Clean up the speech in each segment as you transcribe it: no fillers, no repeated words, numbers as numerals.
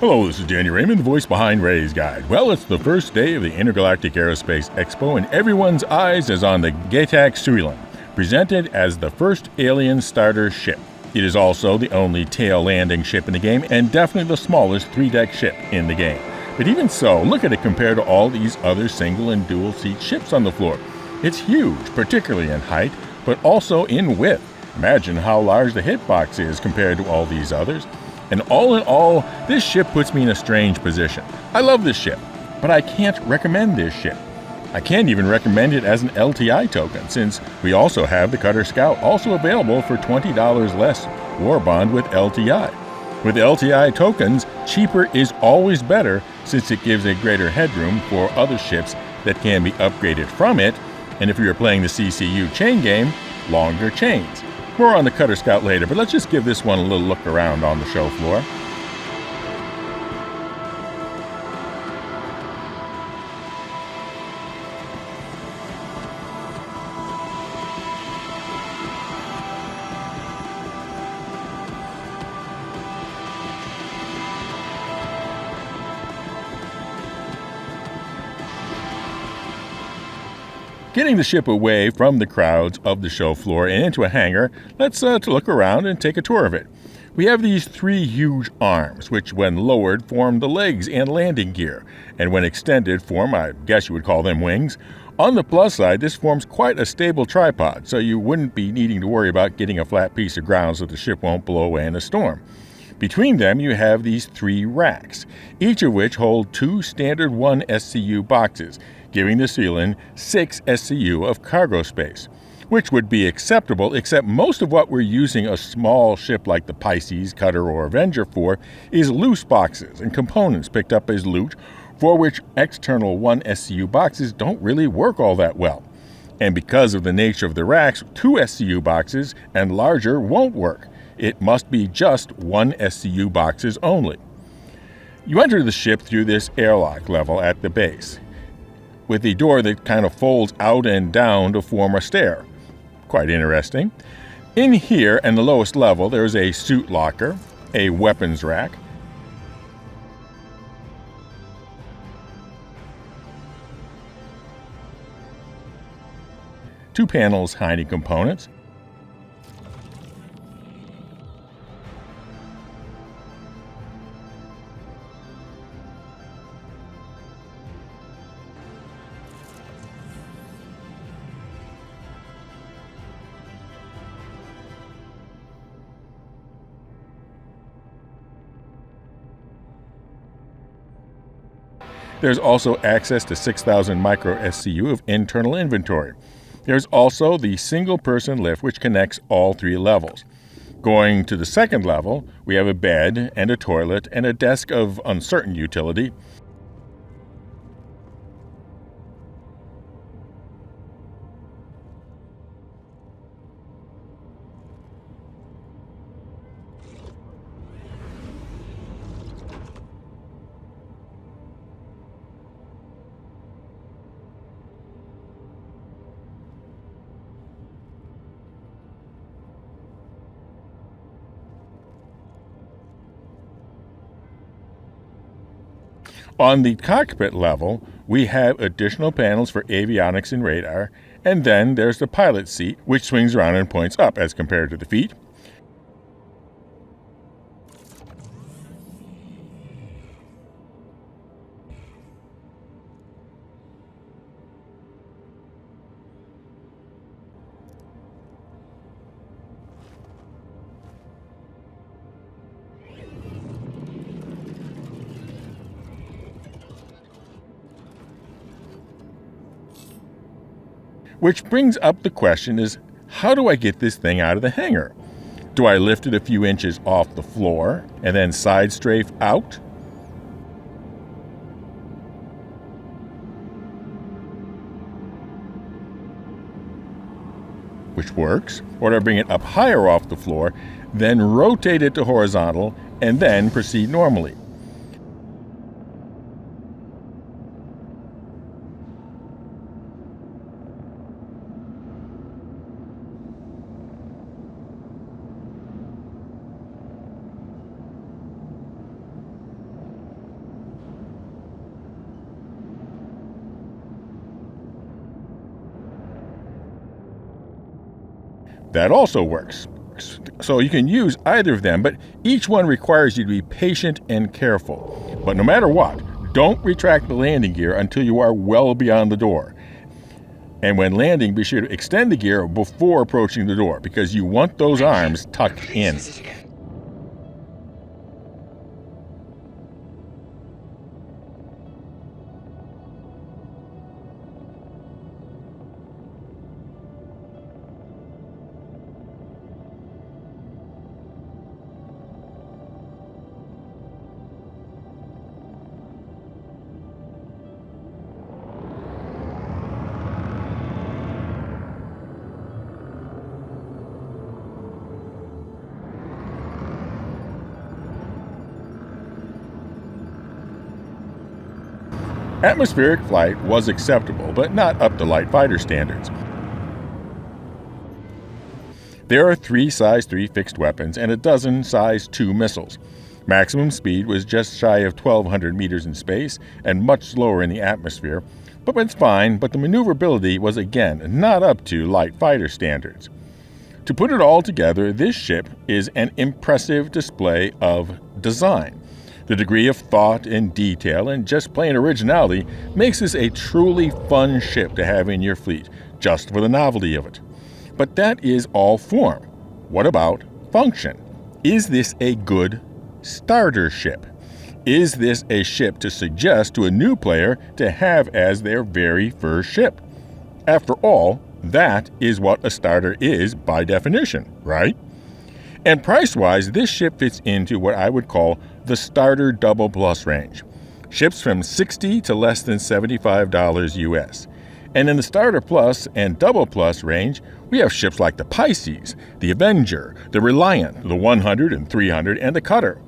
Hello, this is Danny Raymond, the voice behind Ray's Guide. Well, it's the first day of the Intergalactic Aerospace Expo, and everyone's eyes is on the Syulen, presented as the first alien starter ship. It is also the only tail landing ship in the game, and definitely the smallest 3-deck ship in the game. But even so, look at it compared to all these other single and dual seat ships on the floor. It's huge, particularly in height, but also in width. Imagine how large the hitbox is compared to all these others. And all in all, this ship puts me in a strange position. I love this ship, but I can't recommend this ship. I can't even recommend it as an LTI token, since we also have the Cutter Scout, also available for $20 less war bond with LTI. With LTI tokens, cheaper is always better, since it gives a greater headroom for other ships that can be upgraded from it, and if you're playing the CCU chain game, longer chains. More on the Cutter Scout later, but let's just give this one a little look around on the show floor. Getting the ship away from the crowds of the show floor and into a hangar, let's look around and take a tour of it. We have these 3 huge arms, which when lowered form the legs and landing gear, and when extended form, I guess you would call them wings. On the plus side, this forms quite a stable tripod, so you wouldn't be needing to worry about getting a flat piece of ground so the ship won't blow away in a storm. Between them, you have these 3 racks, each of which hold 2 standard 1 SCU boxes, giving the Syulen 6 SCU of cargo space, which would be acceptable, except most of what we're using a small ship like the Pisces, Cutter, or Avenger for is loose boxes and components picked up as loot, for which external 1 SCU boxes don't really work all that well. And because of the nature of the racks, 2 SCU boxes and larger won't work. It must be just 1 SCU boxes only. You enter the ship through this airlock level at the base, with the door that kind of folds out and down to form a stair. Quite interesting. In here, and the lowest level, there is a suit locker, a weapons rack, two panels hiding components, There's also access to 6,000 micro SCU of internal inventory. There's also the single-person lift which connects all 3 levels. Going to the second level, we have a bed and a toilet and a desk of uncertain utility. On the cockpit level, we have additional panels for avionics and radar, and then there's the pilot seat, which swings around and points up as compared to the feet. Which brings up the question is, how do I get this thing out of the hangar? Do I lift it a few inches off the floor and then side strafe out? Which works. Or do I bring it up higher off the floor, then rotate it to horizontal, and then proceed normally? That also works. So you can use either of them, but each one requires you to be patient and careful. But no matter what, don't retract the landing gear until you are well beyond the door. And when landing, be sure to extend the gear before approaching the door, because you want those arms tucked in. Atmospheric flight was acceptable, but not up to light fighter standards. There are 3 size 3 fixed weapons and a dozen size 2 missiles. Maximum speed was just shy of 1,200 meters in space and much slower in the atmosphere, but it's fine, but the maneuverability was again not up to light fighter standards. To put it all together, this ship is an impressive display of design. The degree of thought and detail and just plain originality makes this a truly fun ship to have in your fleet, just for the novelty of it. But that is all form. What about function? Is this a good starter ship? Is this a ship to suggest to a new player to have as their very first ship? After all, that is what a starter is by definition, right? And price-wise, this ship fits into what I would call the starter double plus range. Ships from $60 to less than $75 US. And in the starter plus and double plus range, we have ships like the Pisces, the Avenger, the Reliant, the 100 and 300, and the Cutter.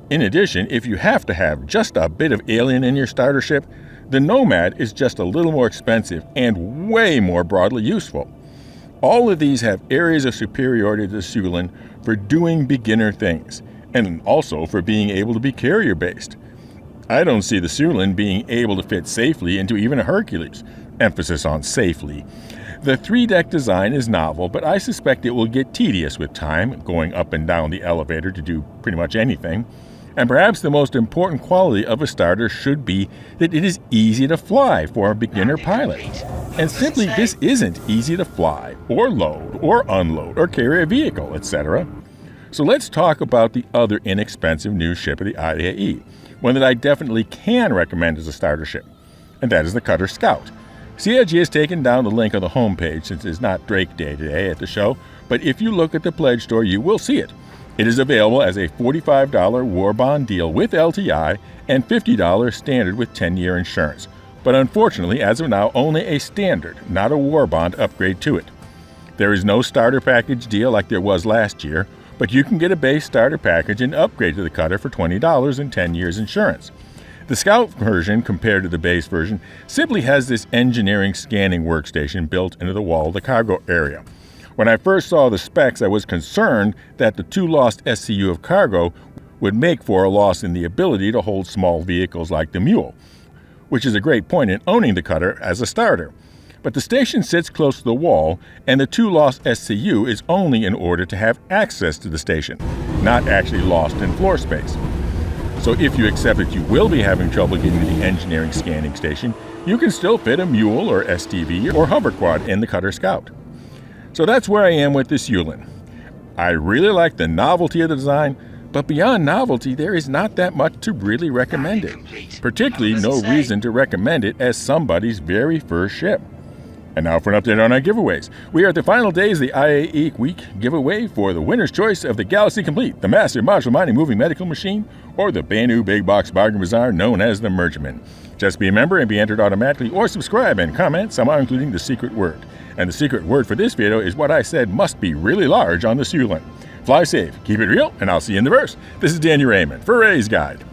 In addition, if you have to have just a bit of alien in your starter ship, the Nomad is just a little more expensive and way more broadly useful. All of these have areas of superiority to the Syulen for doing beginner things, and also for being able to be carrier-based. I don't see the Syulen being able to fit safely into even a Hercules. Emphasis on safely. The 3-deck design is novel, but I suspect it will get tedious with time, going up and down the elevator to do pretty much anything. And perhaps the most important quality of a starter should be that it is easy to fly for a beginner pilot. And simply, this isn't easy to fly, or load, or unload, or carry a vehicle, etc. So let's talk about the other inexpensive new ship of the IAE, one that I definitely can recommend as a starter ship, and that is the Cutter Scout. CIG has taken down the link on the homepage since it's not Drake Day today at the show, but if you look at the pledge store, you will see it. It is available as a $45 war bond deal with LTI and $50 standard with 10-year insurance, but unfortunately, as of now, only a standard, not a war bond upgrade to it. There is no starter package deal like there was last year, but you can get a base starter package and upgrade to the Cutter for $20 and 10 years insurance. The Scout version, compared to the base version, simply has this engineering scanning workstation built into the wall of the cargo area. When I first saw the specs, I was concerned that the 2 lost SCU of cargo would make for a loss in the ability to hold small vehicles like the Mule, which is a great point in owning the Cutter as a starter. But the station sits close to the wall, and the 2 lost SCU is only in order to have access to the station, not actually lost in floor space. So if you accept that you will be having trouble getting to the engineering scanning station, you can still fit a Mule or STV or hoverquad in the Cutter Scout. So that's where I am with the Syulen. I really like the novelty of the design, but beyond novelty, there is not that much to really recommend it. Particularly no reason to recommend it as somebody's very first ship. And now for an update on our giveaways. We are at the final days of the IAE Week giveaway for the winner's choice of the Galaxy Complete, the Massive Modular Mining Moving Medical Machine, or the Banu Big Box Bargain Bazaar known as the Mergerman. Just be a member and be entered automatically, or subscribe and comment, somehow including the secret word. And the secret word for this video is what I said must be really large on the Syulen. Fly safe, keep it real, and I'll see you in the verse. This is Danny Raymond for Ray's Guide.